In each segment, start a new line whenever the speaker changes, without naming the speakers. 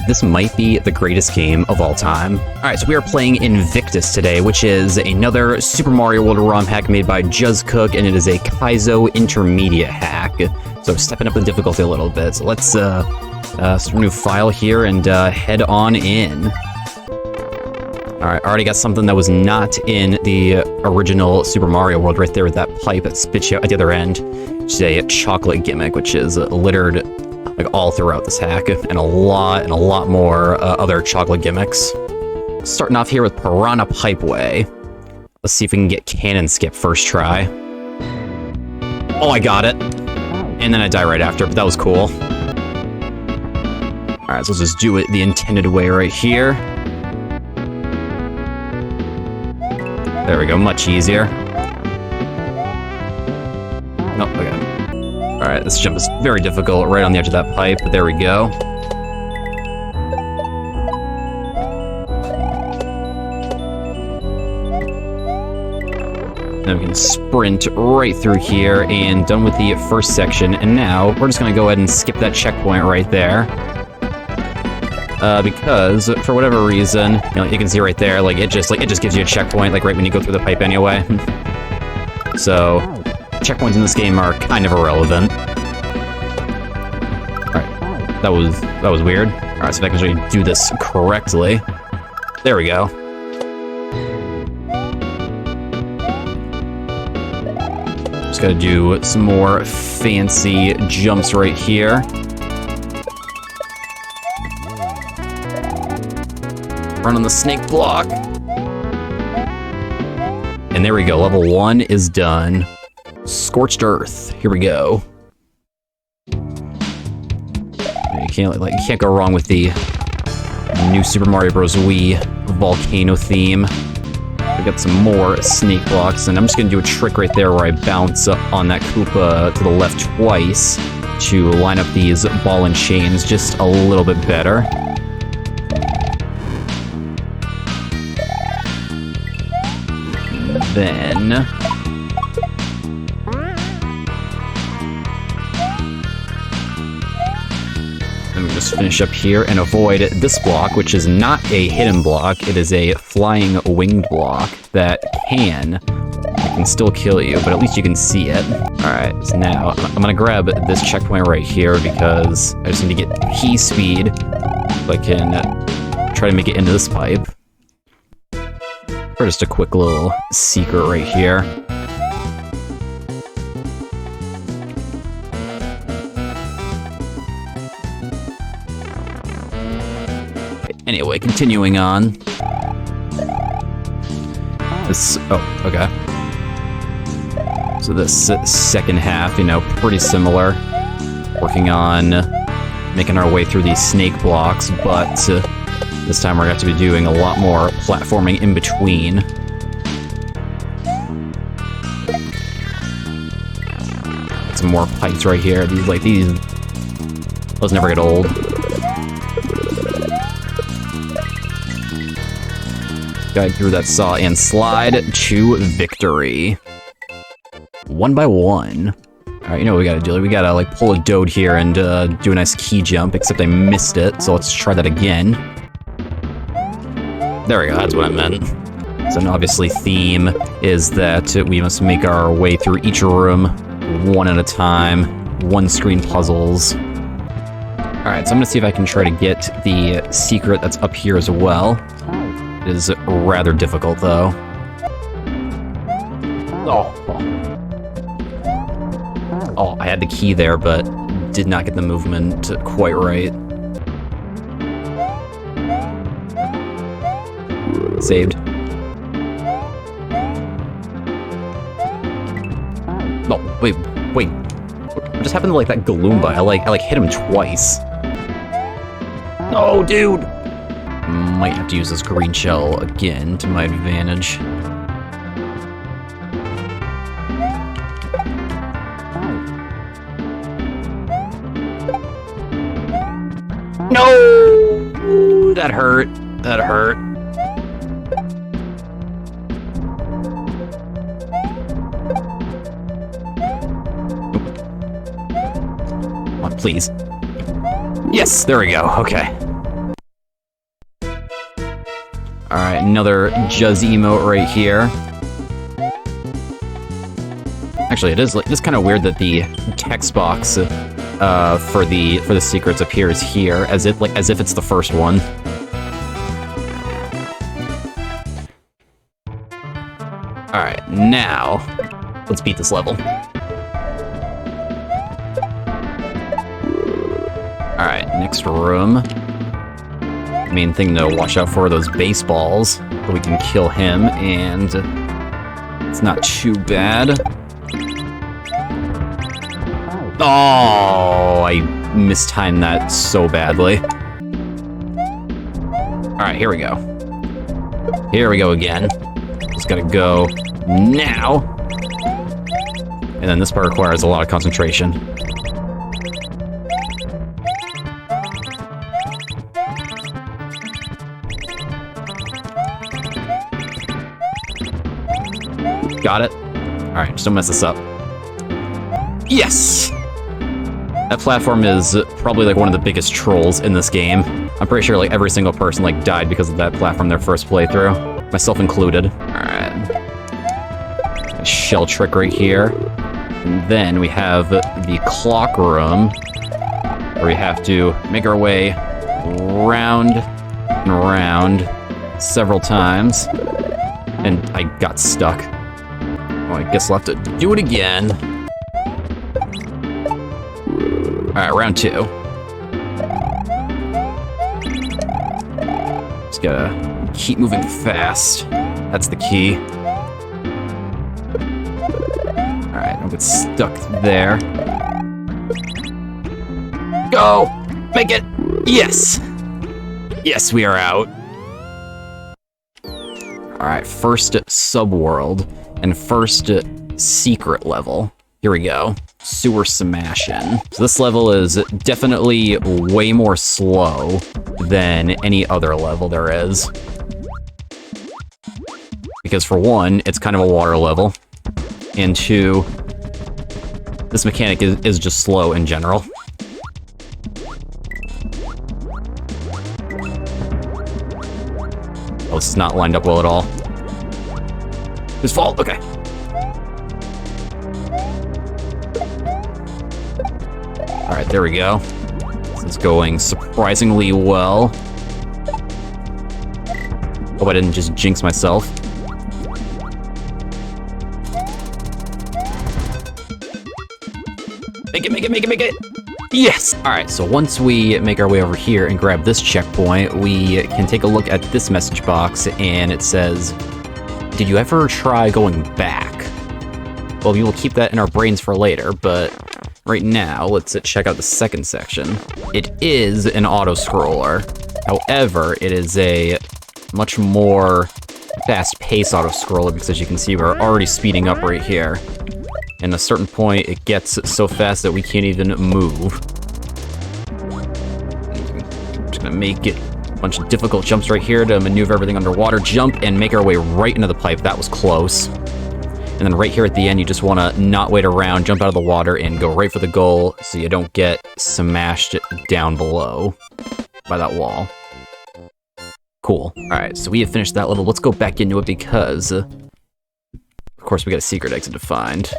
this might be the greatest game of all time. Alright, so we are playing Invictus today, which is another Super Mario World ROM hack made by Juzcook, and it is a Kaizo intermediate hack. So stepping up the difficulty a little bit. So let's start a new file here and head on in. Alright, I already got something that was not in the original Super Mario World right there with that pipe that spits you out at the other end. Which is a chocolate gimmick, which is littered like all throughout this hack, and a lot more other chocolate gimmicks. Starting off here with Piranha Pipeway. Let's see if we can get cannon skip first try. Oh, I got it. And then I die right after, but that was cool. Alright, so let's just do it the intended way right here. There we go, much easier. Oh, okay. Alright, this jump is very difficult right on the edge of that pipe, but there we go. Then we can sprint right through here, and done with the first section, and now we're just gonna go ahead and skip that checkpoint right there. Because, for whatever reason, you know, you can see right there, like, it just gives you a checkpoint, like, right when you go through the pipe anyway. So, checkpoints in this game are kind of irrelevant. Alright, that was weird. Alright, so if I can actually do this correctly. There we go. Just gotta do some more fancy jumps right here. Run on the snake block. And there we go, level 1 is done. Scorched Earth, here we go. You can't go wrong with the new Super Mario Bros. Wii volcano theme. We got some more snake blocks, and I'm just gonna do a trick right there where I bounce on that Koopa to the left twice to line up these ball and chains just a little bit better. Then we just finish up here and avoid this block, which is not a hidden block. It is a flying winged block that can still kill you, but at least you can see it. Alright, so now I'm gonna grab this checkpoint right here because I just need to get key speed so I can try to make it into this pipe. Or just a quick little secret right here. Anyway, continuing on. Oh, okay. So this second half, you know, pretty similar. Working on making our way through these snake blocks, but this time we're going to be doing a lot more platforming in between. Got some more pipes right here. Those never get old. Guide through that saw and slide to victory. 1 by 1. Alright, you know what we gotta do? We gotta, like, pull a Dode here and do a nice key jump, except I missed it, so let's try that again. There we go, that's what I meant. So obviously theme is that we must make our way through each room one at a time, one-screen puzzles. Alright, so I'm gonna see if I can try to get the secret that's up here as well. It is rather difficult, though. Oh, I had the key there, but did not get the movement quite right. Saved. No, wait. What just happened to, like, that Galoomba? I hit him twice. Oh, dude! Might have to use this green shell again to my advantage. No! That hurt. That hurt. Come on, please. Yes, there we go. Okay. Alright, another Juz emote right here. Actually, it is kind of weird that the text box for the secrets appears here, as if it's the first one. Alright, now let's beat this level. Alright, next room. Main thing to watch out for are those baseballs, so we can kill him, and it's not too bad. Oh, I mistimed that so badly. Alright, here we go. Here we go again. Just gotta go now. And then this part requires a lot of concentration. Got it. Alright, just don't mess this up. Yes! That platform is probably like one of the biggest trolls in this game. I'm pretty sure like every single person like died because of that platform their first playthrough. Myself included. Alright. A shell trick right here. And then we have the clock room, where we have to make our way round and around several times. And I got stuck. Oh, I guess I'll have to do it again. Alright, round 2. Just gotta keep moving fast. That's the key. Alright, don't get stuck there. Go! Make it! Yes! Yes, we are out. Alright, first subworld and first secret level. Here we go. Sewer Smashing. So this level is definitely way more slow than any other level there is. Because for one, it's kind of a water level. And two, this mechanic is just slow in general. Oh, this is not lined up well at all. Just fall, okay. Alright, there we go. This is going surprisingly well. Hope I didn't just jinx myself. Make it, make it, make it, make it! Yes! Alright, so once we make our way over here and grab this checkpoint, we can take a look at this message box, and it says, "Did you ever try going back?" Well, we will keep that in our brains for later, but right now, let's check out the second section. It is an auto-scroller. However, it is a much more fast-paced auto-scroller because, as you can see, we're already speeding up right here. And at a certain point, it gets so fast that we can't even move. I'm just gonna make it a bunch of difficult jumps right here to maneuver everything underwater, jump, and make our way right into the pipe. That was close. And then right here at the end, you just want to not wait around, jump out of the water, and go right for the goal so you don't get smashed down below by that wall. Cool. Alright, so we have finished that level. Let's go back into it because, of course, we got a secret exit to find.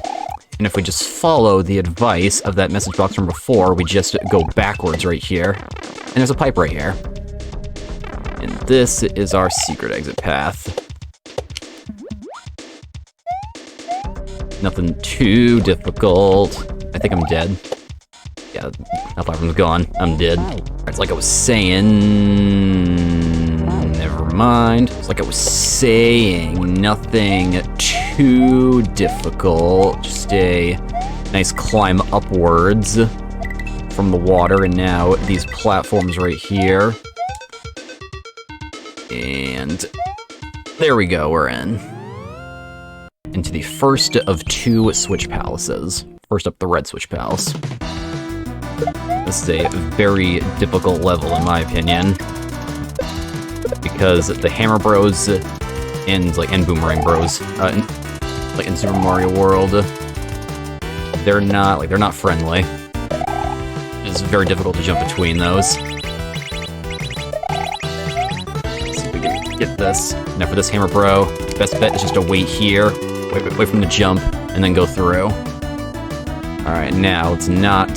And if we just follow the advice of that message box from before, we just go backwards right here. And there's a pipe right here. And this is our secret exit path. Nothing too difficult. I think I'm dead. Yeah, that platform's gone. I'm dead. It's like I was saying... Never mind. It's like I was saying, nothing too difficult. Just a nice climb upwards from the water, and now these platforms right here. And there we go, we're in. Into the first of 2 switch palaces. First up, the red switch palace. This is a very difficult level, in my opinion, because the Hammer Bros and Boomerang Bros, like in Super Mario World, they're not friendly. It's very difficult to jump between those. Let's see if we can Get this. Now for this hammer bro, best bet is just to wait here, wait from the jump, and then go through. Alright, now let's not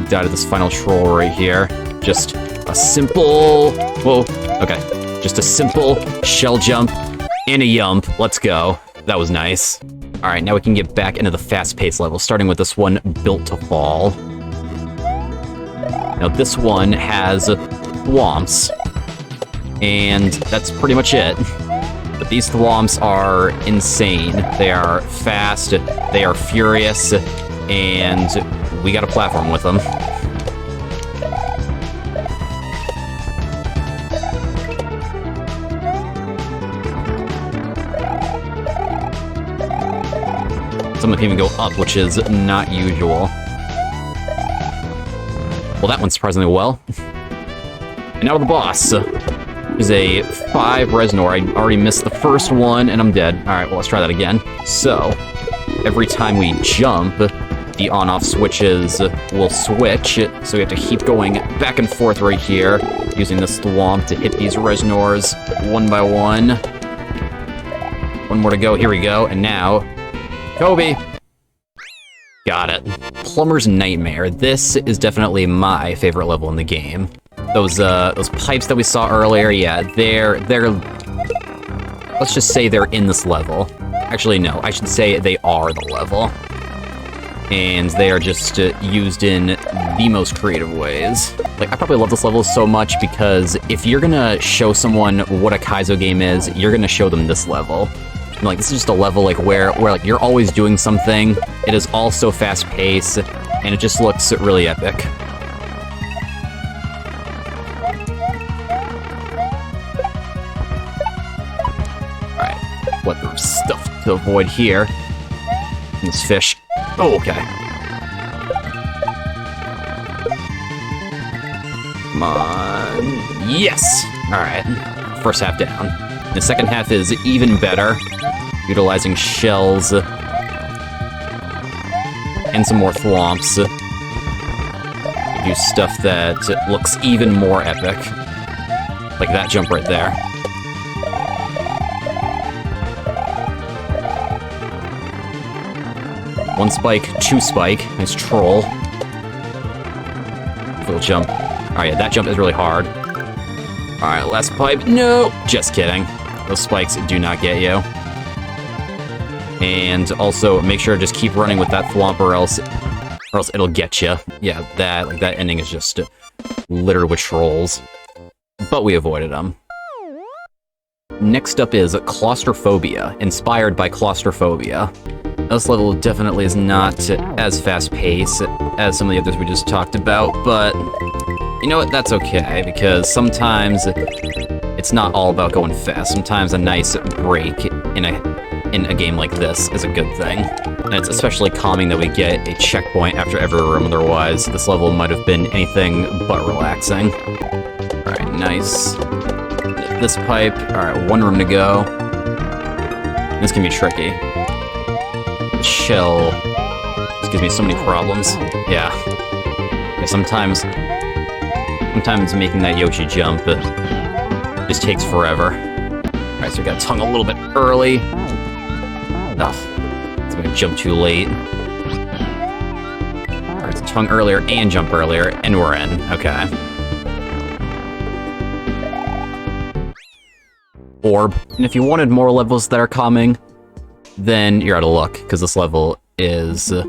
die to this final troll right here. Just a simple... Whoa, okay. Just a simple shell jump and a yump. Let's go. That was nice. Alright, now we can get back into the fast-paced level, starting with this one, Built to Fall. Now this one has thwomps, and that's pretty much it. But these thwomps are insane. They are fast, they are furious, and we got a platform with them. Some of them even go up, which is not usual. Well, that went surprisingly well. And now the boss is a 5 Reznor. I already missed the first one, and I'm dead. Alright, well, let's try that again. So, every time we jump, the on-off switches will switch, so we have to keep going back and forth right here, using this thwomp to hit these Reznors one by one. One more to go, here we go, and now, Kobe! Got it. Plumbers Nightmare. This is definitely my favorite level in the game. Those pipes that we saw earlier, yeah, they're... Let's just say they're in this level. Actually, no, I should say they are the level. And they are just used in the most creative ways. Like, I probably love this level so much because if you're gonna show someone what a Kaizo game is, you're gonna show them this level. And, like, this is just a level like where like you're always doing something. It is all so fast-paced, and it just looks really epic. Alright, what there's stuff to avoid here. This fish. Oh, okay. Come on. Yes! Alright, first half down. The second half is even better, utilizing shells and some more thwomps. Do stuff that looks even more epic. Like that jump right there. One spike, two spike. Nice troll. Little jump. Alright, yeah, that jump is really hard. Alright, last pipe. No! Just kidding. Those spikes do not get you. And also, make sure to just keep running with that thwomp or else it'll get you. Yeah, that ending is just littered with trolls. But we avoided them. Next up is Claustrophobia, inspired by Claustrophobia. This level definitely is not as fast-paced as some of the others we just talked about, but you know what, that's okay, because sometimes it's not all about going fast. Sometimes a nice break in a game like this is a good thing. And it's especially calming that we get a checkpoint after every room, otherwise this level might have been anything but relaxing. Alright, nice. This pipe, alright, one room to go. This can be tricky. The shell just gives me so many problems. Yeah. Sometimes making that Yoshi jump just takes forever. Alright, so we got tongue a little bit early. Oh, so I'm gonna jump too late. Alright, so tongue earlier and jump earlier, and we're in. Okay. Orb. And if you wanted more levels that are coming, then you're out of luck, because this level is a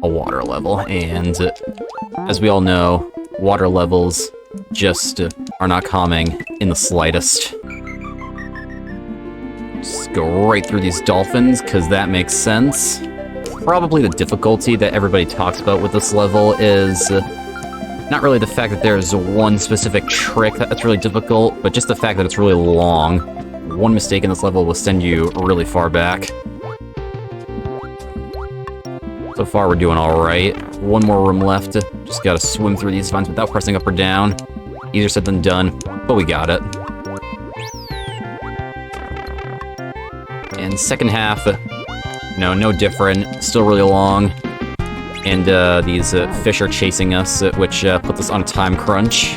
water level, and as we all know, water levels just are not calming in the slightest. Just go right through these dolphins, because that makes sense. Probably the difficulty that everybody talks about with this level is not really the fact that there's one specific trick that's really difficult, but just the fact that it's really long. One mistake in this level will send you really far back. So far, we're doing alright. One more room left. Just gotta swim through these vines without pressing up or down. Easier said than done, but we got it. And second half, no different. Still really long. And these fish are chasing us, which puts us on a time crunch.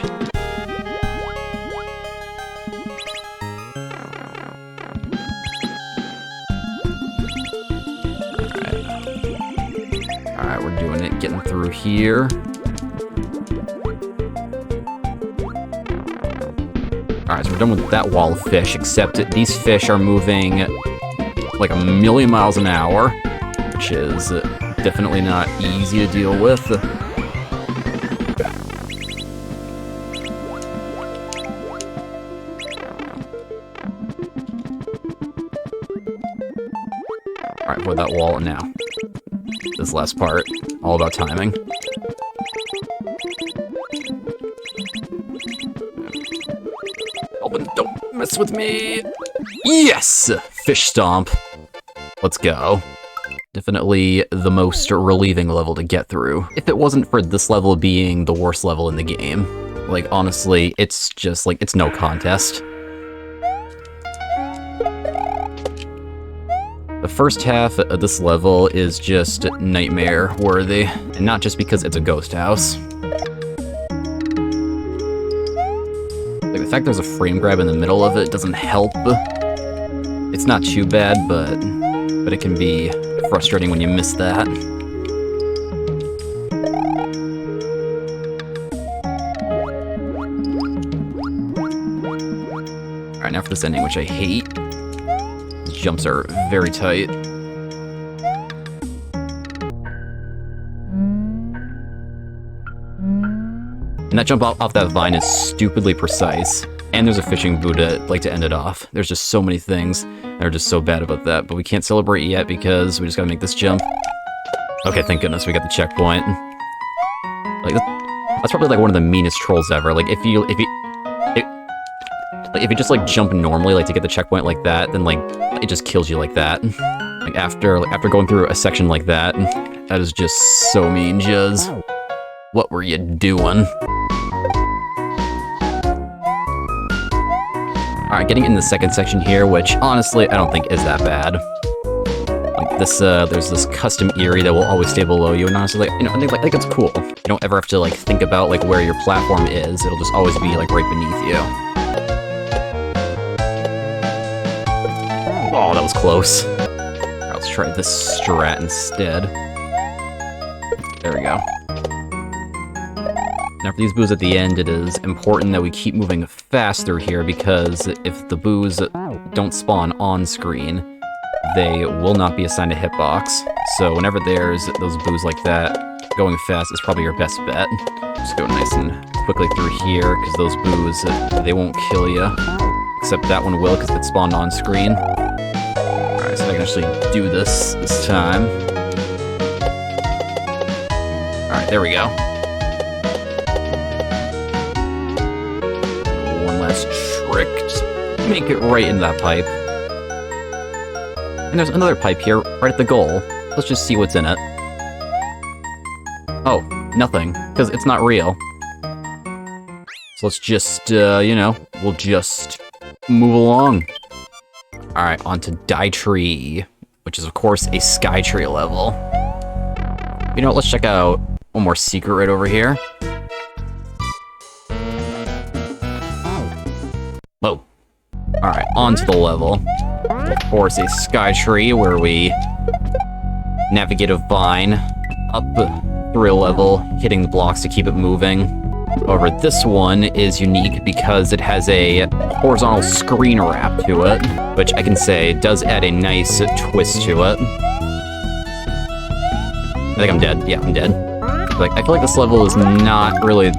here. Alright, so we're done with that wall of fish, except these fish are moving like 1,000,000 miles an hour, which is definitely not easy to deal with. Alright, avoid that wall now. This last part, all about timing. Don't mess with me! Yes! Fish stomp. Let's go. Definitely the most relieving level to get through. If it wasn't for this level being the worst level in the game. Like, honestly, it's just, like, it's no contest. The first half of this level is just nightmare-worthy, and not just because it's a ghost house. Like, the fact there's a frame grab in the middle of it doesn't help. It's not too bad, but it can be frustrating when you miss that. Alright, now for this ending, which I hate. These jumps are very tight. And that jump off that vine is stupidly precise. And there's a fishing Buddha, like, to end it off. There's just so many things that are just so bad about that, but we can't celebrate yet because we just gotta make this jump. Okay, thank goodness we got the checkpoint. Like, that's probably like one of the meanest trolls ever. Like, if you just like jump normally, like to get the checkpoint like that, then like it just kills you like that. Like after going through a section like that, that is just so mean, Juz. What were you doing? Alright, getting in the second section here, which honestly I don't think is that bad. Like this, there's this custom Eerie that will always stay below you, and honestly, like, you know, I think it's cool. You don't ever have to like think about like where your platform is. It'll just always be like right beneath you. Oh, that was close. Alright, let's try this strat instead. There we go. Now for these boos at the end, it is important that we keep moving fast through here, because if the boos don't spawn on screen, they will not be assigned a hitbox. So whenever there's those boos like that, going fast is probably your best bet. Just go nice and quickly through here, because those boos, they won't kill you. Except that one will, because it spawned on screen. Alright, so I can actually do this time. Alright, there we go. Trick. Just make it right in that pipe. And there's another pipe here, right at the goal. Let's just see what's in it. Oh, nothing, because it's not real. So let's just, you know, we'll just move along. Alright, on to Die Tree, which is, of course, a Sky Tree level. You know what, let's check out one more secret right over here. Whoa. Alright, on to the level. Of course, a Sky Tree where we navigate a vine up through a level, hitting the blocks to keep it moving. However, this one is unique because it has a horizontal screen wrap to it, which I can say does add a nice twist to it. I think I'm dead. Yeah, I'm dead. Like, I feel like this level is not really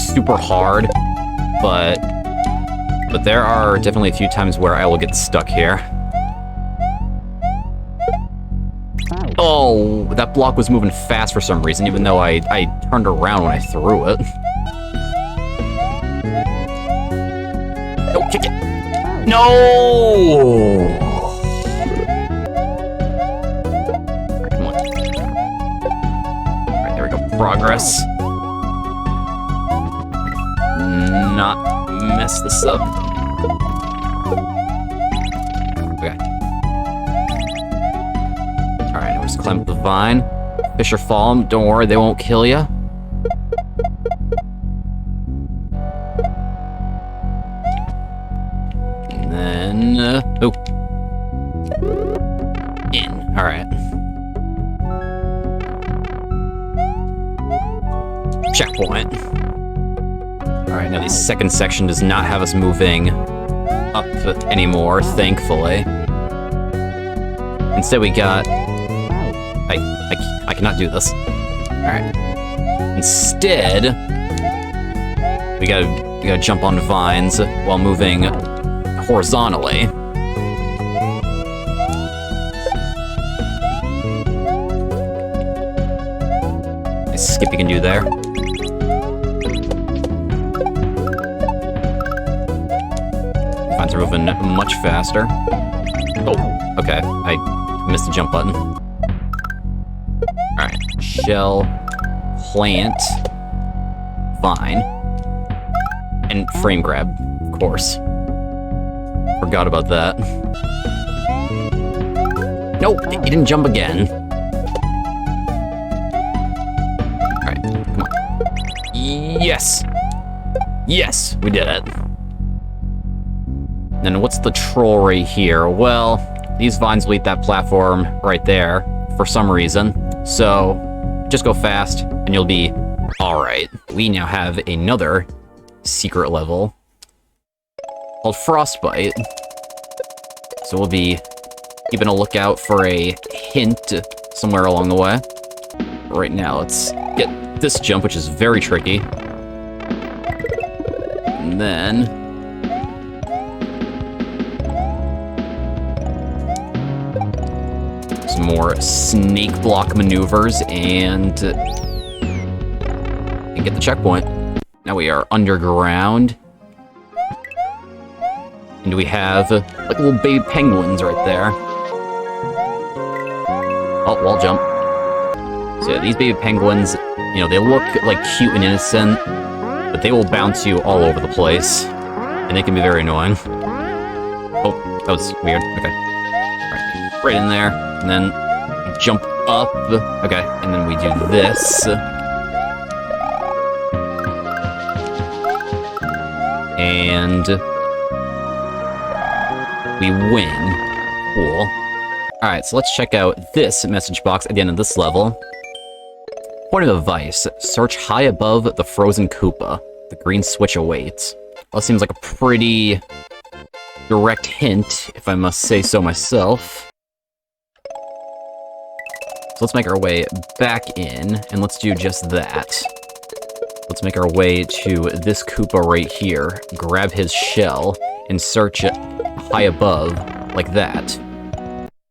super hard, but there are definitely a few times where I will get stuck here. Oh, that block was moving fast for some reason, even though I turned around when I threw it. No, kick it! No! Alright, come on. Alright, there we go. Progress. Not mess this up. Okay. Alright, now we just climb up the vine. Fish are falling. Don't worry, they won't kill you. And then, oh. In. Alright. Checkpoint. Alright, now the second section does not have us moving up anymore, thankfully. Instead we got... I cannot do this. Alright. Instead, we gotta jump on vines while moving horizontally. Nice skip you can do there. Vines are moving much faster. Oh, okay. I missed the jump button. Alright. Shell, plant, vine, and frame grab, of course. Forgot about that. Nope, he didn't jump again. Alright, come on. Yes! Yes, we did it. Then what's the troll right here? Well, these vines will eat that platform right there for some reason. So, just go fast and you'll be alright. We now have another secret level called Frostbite. So we'll be keeping a lookout for a hint somewhere along the way. Right now, let's get this jump, which is very tricky. And then... some more snake block maneuvers and get the checkpoint. Now we are underground. And we have like little baby penguins right there. Oh, wall jump. So yeah, these baby penguins, you know, they look like cute and innocent, but they will bounce you all over the place. And they can be very annoying. Oh, that was weird. Okay. Right in there. And then jump up. Okay, and then we do this. And we win. Cool. Alright, so let's check out this message box at the end of this level. Point of advice, search high above the frozen Koopa. The green switch awaits. Well, that seems like a pretty direct hint, if I must say so myself. So let's make our way back in, and let's do just that. Let's make our way to this Koopa right here, grab his shell, and search it high above, like that.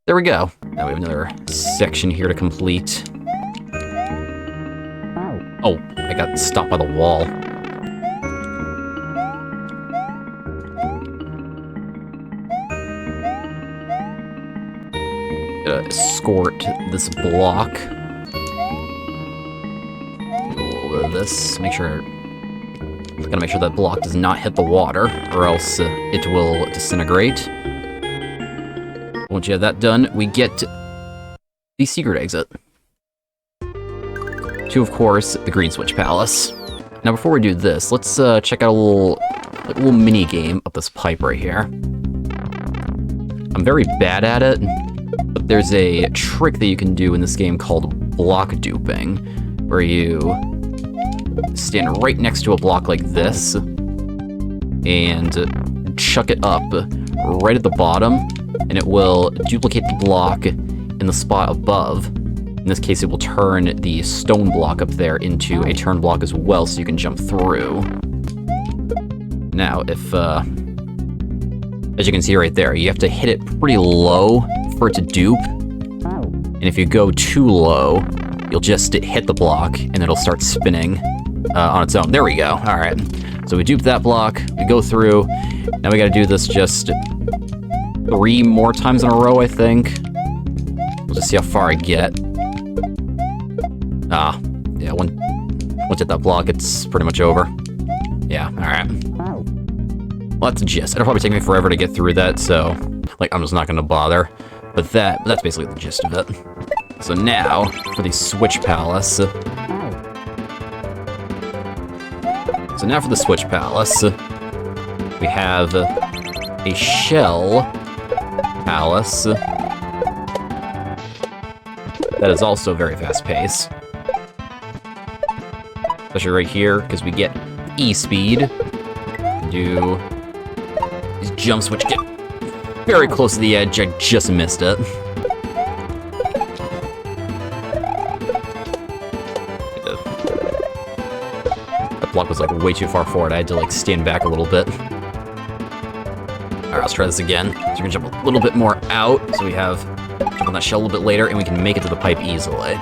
There we go. Now we have another section here to complete. Oh, I got stopped by the wall. Gotta escort this block. Do a little bit of this. Gotta make sure that block does not hit the water, or else it will disintegrate. Once you have that done, we get the secret exit. To, of course, the Green Switch Palace. Now, before we do this, let's check out a little mini game up this pipe right here. I'm very bad at it. But there's a trick that you can do in this game called block duping, where you stand right next to a block like this and chuck it up right at the bottom, and it will duplicate the block in the spot above. In this case, it will turn the stone block up there into a turn block as well, so you can jump through. Now, if, as you can see right there, you have to hit it pretty low for it to dupe, and if you go too low, you'll just hit the block, and it'll start spinning on its own. There we go. All right. So we dupe that block, we go through. Now we gotta do this just 3 more times in a row, I think. We'll just see how far I get. Ah, yeah, once you hit that block, it's pretty much over. Yeah, all right. Well, that's the gist. It'll probably take me forever to get through that, so, like, I'm just not gonna bother. But that's basically the gist of it. So now, for the Switch Palace. So now for the Switch Palace, we have a Shell Palace that is also very fast-paced. Especially right here, because we get E-speed. Do these jumps, which get very close to the edge. I just missed it. That block was like way too far forward. I had to like stand back a little bit. Alright, let's try this again. So we're gonna jump a little bit more out, so we have jump on that shell a little bit later, and we can make it to the pipe easily.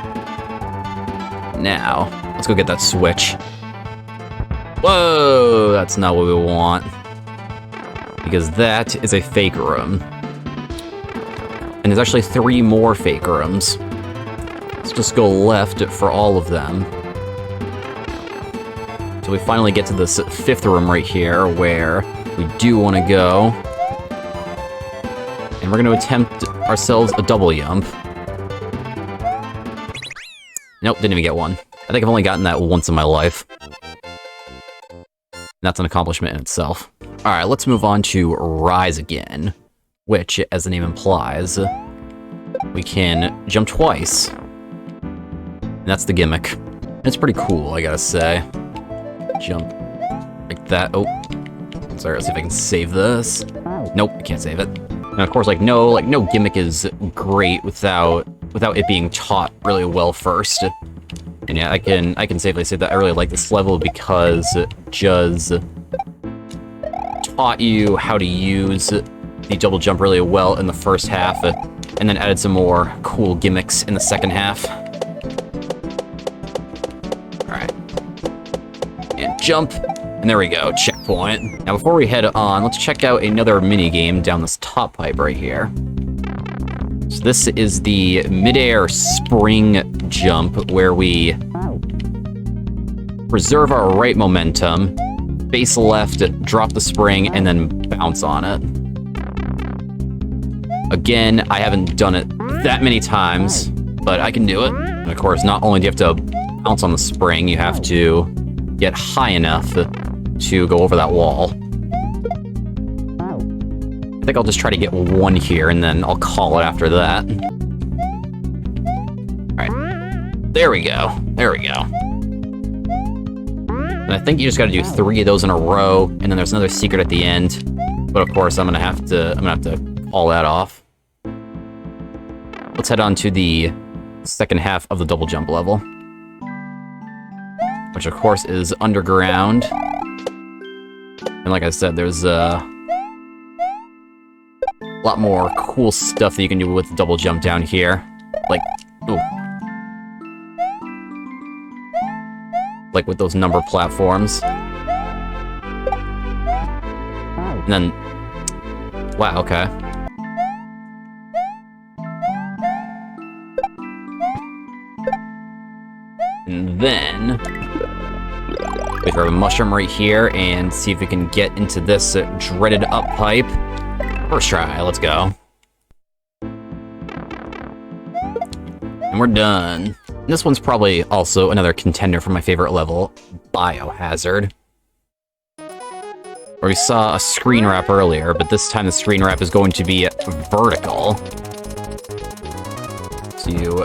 Now, let's go get that switch. Whoa, that's not what we want. Because that is a fake room. And there's actually 3 more fake rooms. Let's just go left for all of them. So we finally get to this 5th room right here, where we do want to go. And we're going to attempt ourselves a double jump. Nope, didn't even get one. I think I've only gotten that once in my life. That's an accomplishment in itself. Alright, let's move on to Rise again, which, as the name implies, we can jump twice. And that's the gimmick. It's pretty cool, I gotta say. Jump like that. Oh, sorry, let's see if I can save this. Nope, I can't save it. And of course, no gimmick is great without it being taught really well first. And yeah, I can safely say that I really like this level because Juz taught you how to use the double jump really well in the first half, and then added some more cool gimmicks in the second half. Alright. And jump. And there we go, checkpoint. Now before we head on, let's check out another mini-game down this top pipe right here. So this is the mid-air spring jump, where we preserve our right momentum, face left, drop the spring, and then bounce on it. Again, I haven't done it that many times, but I can do it. And of course, not only do you have to bounce on the spring, you have to get high enough to go over that wall. I think I'll just try to get one here, and then I'll call it after that. Alright. There we go. There we go. And I think you just gotta do 3 of those in a row, and then there's another secret at the end. But of course, I'm gonna have to call that off. Let's head on to the second half of the double jump level, which of course is underground. And like I said, there's a lot more cool stuff that you can do with the double jump down here. Like with those number platforms. And then, wow, okay. And then we throw a mushroom right here and see if we can get into this dreaded up pipe. First try, let's go. And we're done. And this one's probably also another contender for my favorite level, Biohazard. Where we saw a screen wrap earlier, but this time the screen wrap is going to be vertical. So you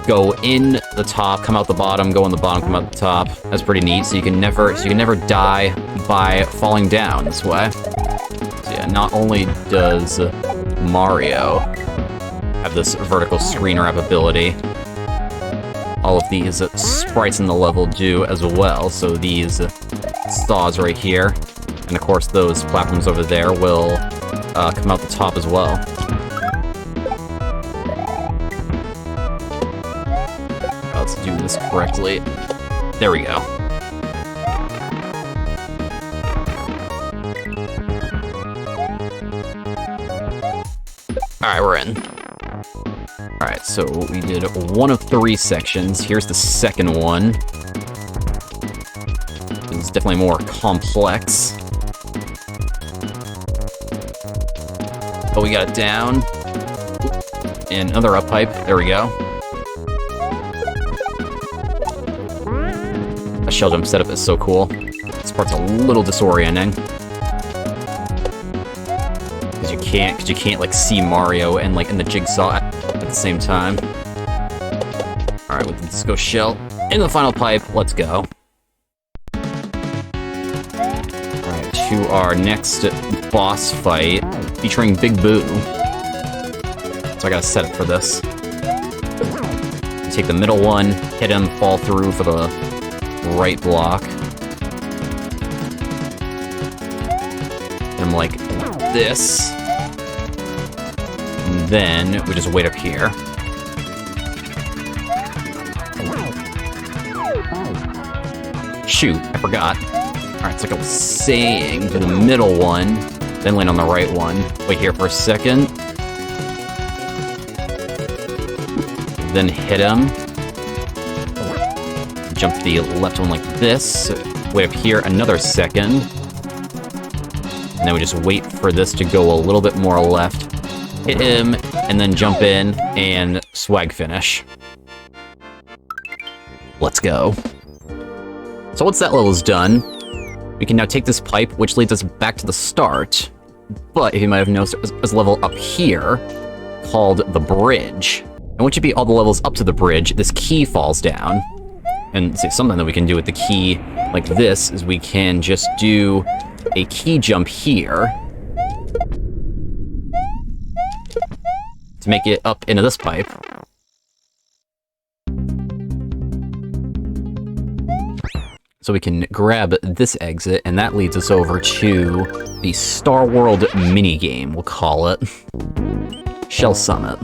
go in the top, come out the bottom, go in the bottom, come out the top. That's pretty neat. So you can never die by falling down this way. So yeah, not only does Mario have this vertical screen wrap ability, all of these sprites in the level do as well. So these saws right here, and of course those platforms over there will come out the top as well. Let's do this correctly. There we go. Alright, we're in. Alright, so we did 1 of 3 sections. Here's the second one. It's definitely more complex. But we got it down. And another up pipe. There we go. The shell jump setup is so cool. This part's a little disorienting. Because you can't like see Mario and like in the jigsaw at the same time. Alright, with the disco shell in the final pipe, let's go. to our next boss fight featuring Big Boo. So I gotta set it for this. Take the middle one, hit him, fall through for the right block. Hit him like this. And then we just wait up here. Shoot, I forgot. Alright, it's like I was saying, do the middle one, then land on the right one. Wait here for a second. Then hit him. Jump to the left one like this. Wait up here another second. And then we just wait for this to go a little bit more left. Hit him, and then jump in, and swag finish. Let's go. So once that level's done, we can now take this pipe, which leads us back to the start. But if you might have noticed, there's a level up here called the bridge. And once you beat all the levels up to the bridge, this key falls down. And see, something that we can do with the key like this is we can just do a key jump here to make it up into this pipe. So we can grab this exit, and that leads us over to the Star World minigame, we'll call it. Shell Summit.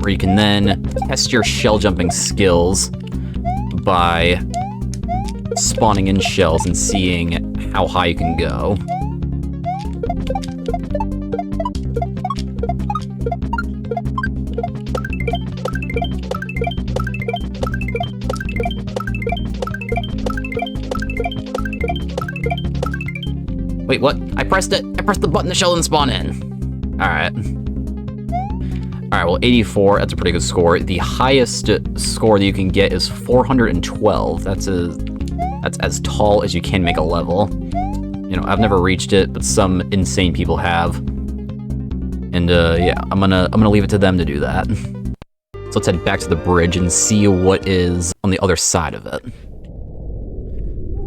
Where you can then test your shell jumping skills by spawning in shells and seeing how high you can go. Wait, what? I pressed it! I pressed the button, the shell didn't spawn in! Alright. Alright, well, 84, that's a pretty good score. The highest score that you can get is 412. That's as tall as you can make a level. You know, I've never reached it, but some insane people have. And, yeah, I'm gonna leave it to them to do that. So let's head back to the bridge and see what is on the other side of it.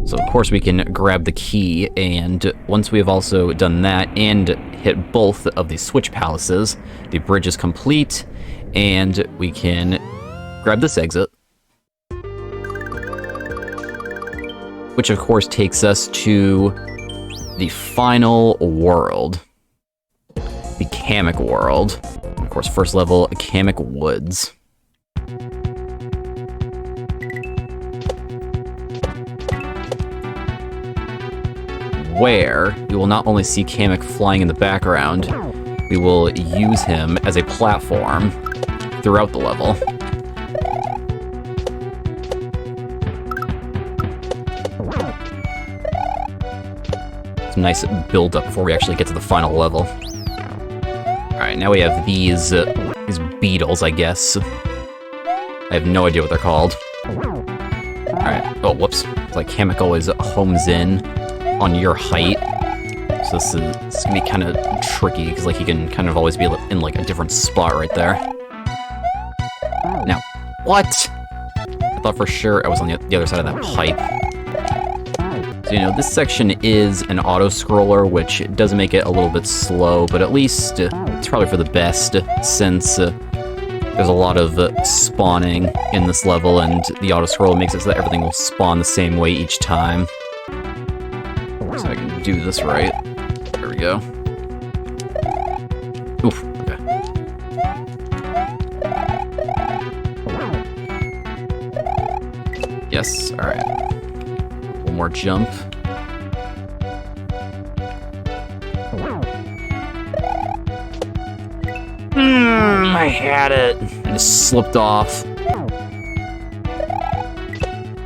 So, of course, we can grab the key, and once we have also done that and hit both of these switch palaces, the bridge is complete, and we can grab this exit. Which, of course, takes us to the final world. The kamik world. Of course, first level, Kamik Woods. Where we will not only see Kamik flying in the background, we will use him as a platform throughout the level. It's a nice build-up before we actually get to the final level. Alright, now we have these beetles, I guess. I have no idea what they're called. Alright, oh, whoops. It's like Kamik always homes in on your height, so this is gonna be kind of tricky because like he can kind of always be in like a different spot right there. Now, what? I thought for sure I was on the other side of that pipe. So you know, this section is an auto scroller, which does make it a little bit slow, but at least it's probably for the best since there's a lot of spawning in this level, and the auto scroll makes it so that everything will spawn the same way each time. So I can do this right. There we go. Oof, okay. Yes, alright. One more jump. I had it. I just slipped off.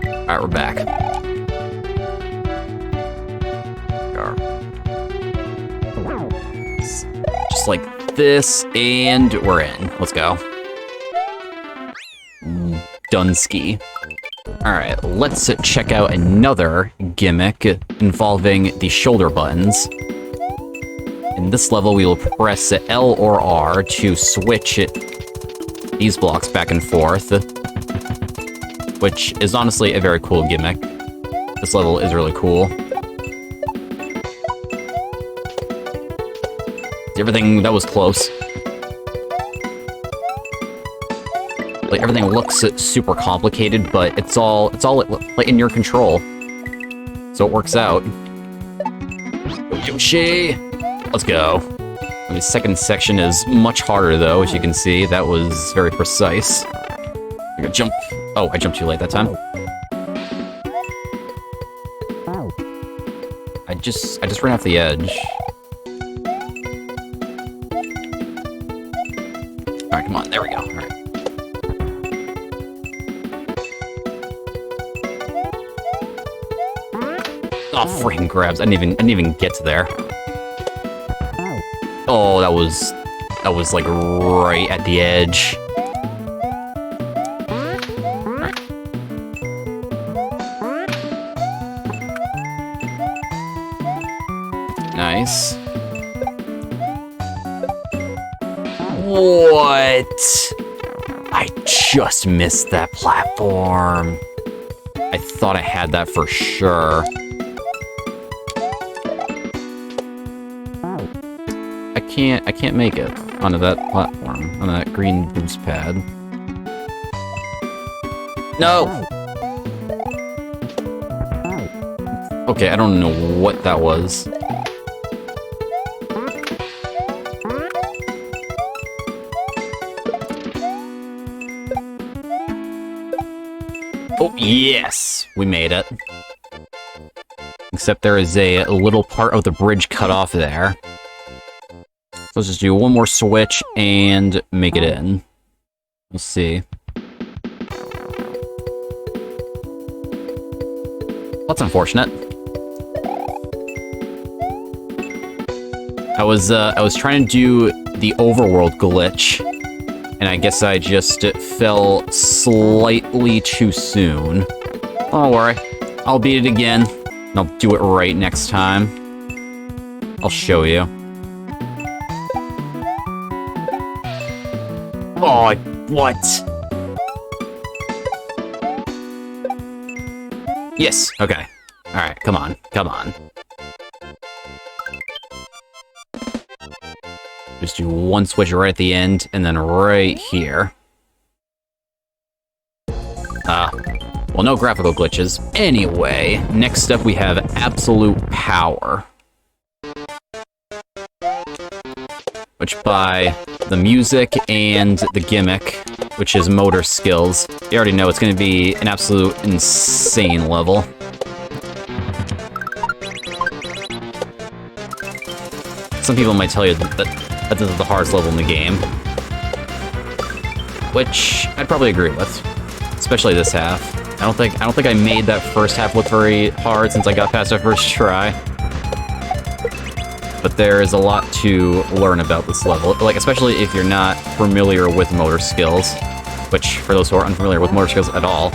Alright, we're back. Just like this, and we're in. Let's go. Dunsky. Alright, let's check out another gimmick involving the shoulder buttons. In this level, we will press L or R to switch these blocks back and forth, which is honestly a very cool gimmick. This level is really cool. Everything that was close. Like, everything looks super complicated, but it's all like in your control. So it works out. Yoshi! Let's go. The second section is much harder, though, as you can see. That was very precise. I gotta jump. Oh, I jumped too late that time. I just ran off the edge. Alright, come on. There we go. Alright. Oh, freaking grabs. I didn't even get to there. Oh, that was like right at the edge. Right. Nice. What? I just missed that platform. I thought I had that for sure. I can't make it onto that platform, on that green boost pad. No! Okay, I don't know what that was. Oh, yes! We made it. Except there is a little part of the bridge cut off there. So let's just do one more switch and make it in. We'll see. That's unfortunate. I was trying to do the overworld glitch, and I guess I just fell slightly too soon. Don't worry, I'll beat it again, and I'll do it right next time. I'll show you. Oh, what? Yes, okay. Alright, come on, come on. Just do one switch right at the end, and then right here. Well, no graphical glitches. Anyway, next up we have Absolute Power. Which by the music and the gimmick, which is motor skills, you already know it's going to be an absolute insane level. Some people might tell you that this is the hardest level in the game, which I'd probably agree with, especially this half. I don't think I made that first half look very hard since I got past that first try. But there is a lot to learn about this level, like especially if you're not familiar with motor skills, which for those who are unfamiliar with motor skills at all,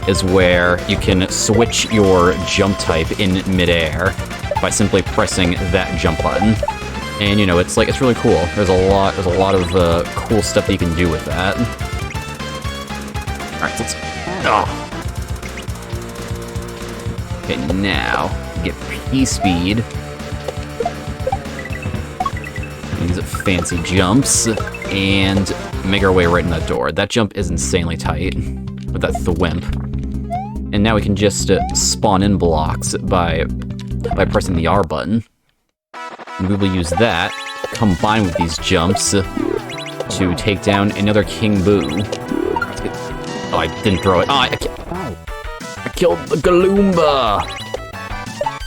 is where you can switch your jump type in midair by simply pressing that jump button. And you know, it's really cool. There's a lot of cool stuff that you can do with that. All right, let's. Oh. Okay, now get P-speed. These fancy jumps, and make our way right in that door. That jump is insanely tight with that thwimp. And now we can just spawn in blocks by pressing the R button. And we will use that, combined with these jumps, to take down another King Boo. Oh, I didn't throw it. Oh, I killed the Galoomba!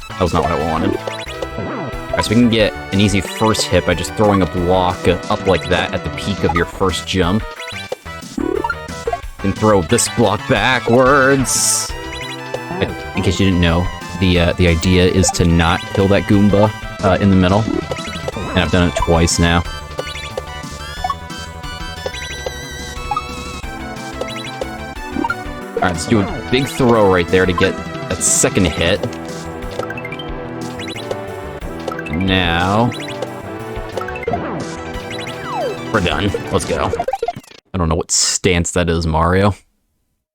That was not what I wanted. Alright, so we can get an easy first hit by just throwing a block up like that at the peak of your first jump. Then throw this block backwards. In case you didn't know, the idea is to not kill that Goomba in the middle. And I've done it twice now. Alright, let's do a big throw right there to get that second hit. Now, we're done. Let's go. I don't know what stance that is, Mario,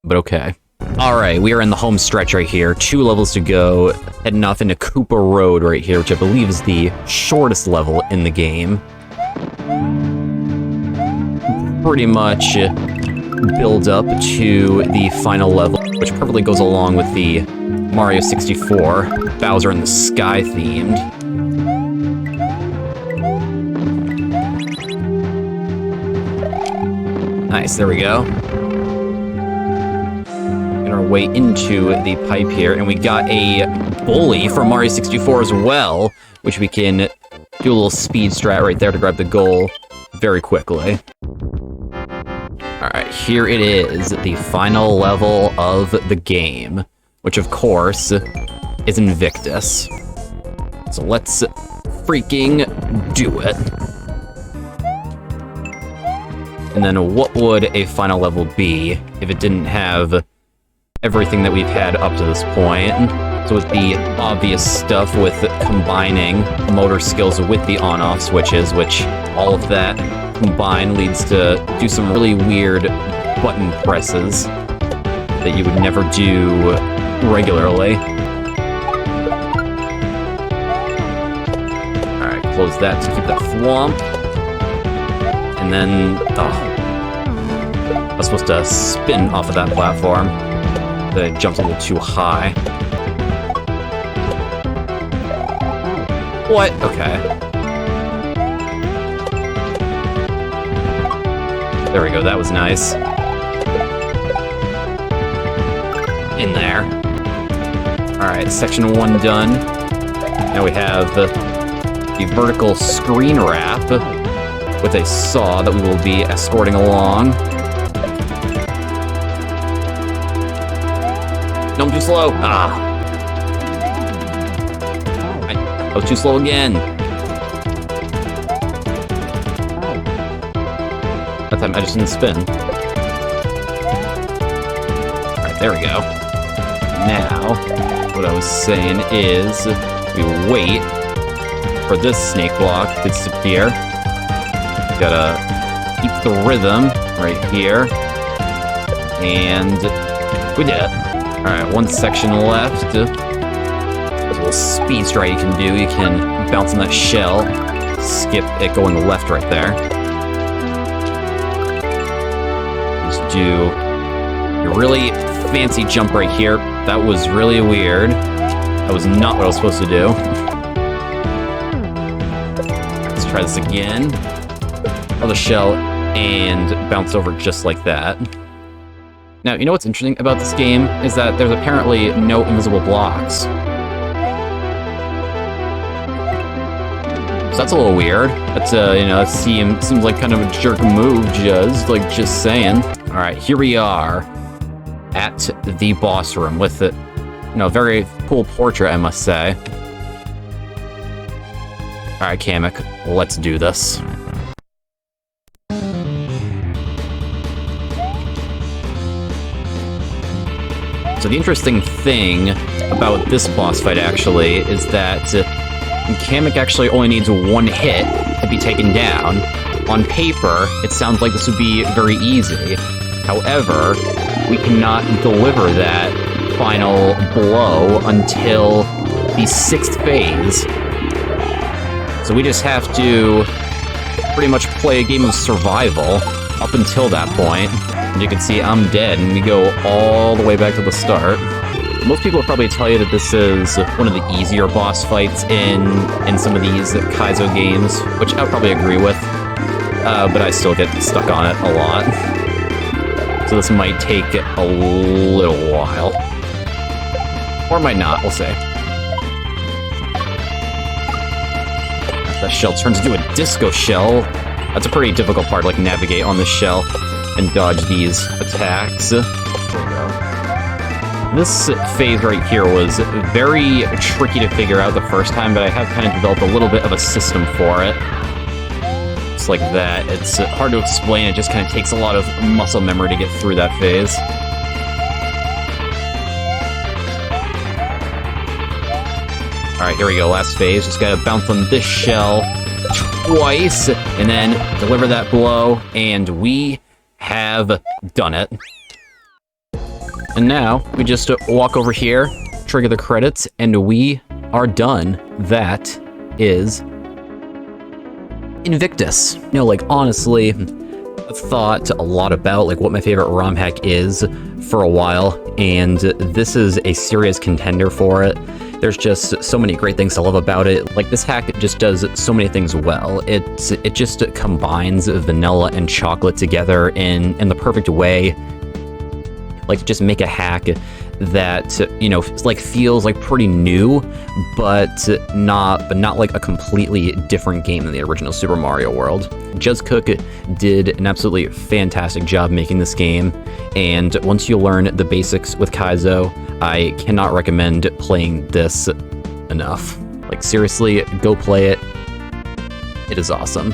but okay. Alright, we are in the home stretch right here. 2 levels to go. Heading off into Koopa Road right here, which I believe is the shortest level in the game. Pretty much build up to the final level, which perfectly goes along with the Mario 64 Bowser in the Sky themed. Nice, there we go. Get our way into the pipe here, and we got a bully from Mario 64 as well, which we can do a little speed strat right there to grab the goal very quickly. Alright, here it is, the final level of the game, which of course is Invictus. So let's freaking do it. And then what would a final level be if it didn't have everything that we've had up to this point? So with the obvious stuff with combining motor skills with the on-off switches, which all of that combined leads to do some really weird button presses that you would never do regularly. Alright, close that to keep that thwomp. And then, I was supposed to spin off of that platform. But it jumped a little too high. What? Okay. There we go, that was nice. In there. Alright, section 1 done. Now we have the vertical screen wrap with a saw that we will be escorting along. No, I'm too slow. Ah. I was too slow again. That time I just didn't spin. Alright, there we go. Now, what I was saying is, we wait for this snake block to disappear. Gotta keep the rhythm right here. And we did it. Alright, 1 section left. There's a little speed stride you can do. You can bounce on that shell. Skip it going left right there. Just do a really fancy jump right here. That was really weird. That was not what I was supposed to do. Let's try this again. The shell and bounce over just like that. Now, you know what's interesting about this game is that there's apparently no invisible blocks. So that's a little weird. That's you know, that seems like kind of a jerk move, just saying. All right, here we are at the boss room with it. You know, very cool portrait, I must say. All right, Kamik, let's do this. So the interesting thing about this boss fight, actually, is that Kamik actually only needs 1 hit to be taken down. On paper, it sounds like this would be very easy. However, we cannot deliver that final blow until the 6th phase. So we just have to pretty much play a game of survival up until that point. And you can see I'm dead, and we go all the way back to the start. Most people will probably tell you that this is one of the easier boss fights in some of these Kaizo games, which I would probably agree with, but I still get stuck on it a lot. So this might take a little while. Or it might not, we'll see. That shell turns into a disco shell. That's a pretty difficult part to like navigate on this shell and dodge these attacks. There we go. This phase right here was very tricky to figure out the first time, but I have kind of developed a little bit of a system for it. Just like that. It's hard to explain, it just kind of takes a lot of muscle memory to get through that phase. Alright, here we go, last phase. Just gotta bounce on this shell twice, and then deliver that blow, and we have done it. And And now we just walk over here, trigger the credits, and we are done. That is Invictus. You know, like, honestly, I've thought a lot about, like, what my favorite ROM hack is for a while, and this is a serious contender for it. There's just so many great things to love about it. Like, this hack just does so many things well. It just combines vanilla and chocolate together in the perfect way. Like, just make a hack that, you know, like, feels like pretty new, but not like a completely different game than the original Super Mario World. Juzcook did an absolutely fantastic job making this game, and once you learn the basics with Kaizo, I cannot recommend playing this enough. Like, seriously, go play it. It is awesome.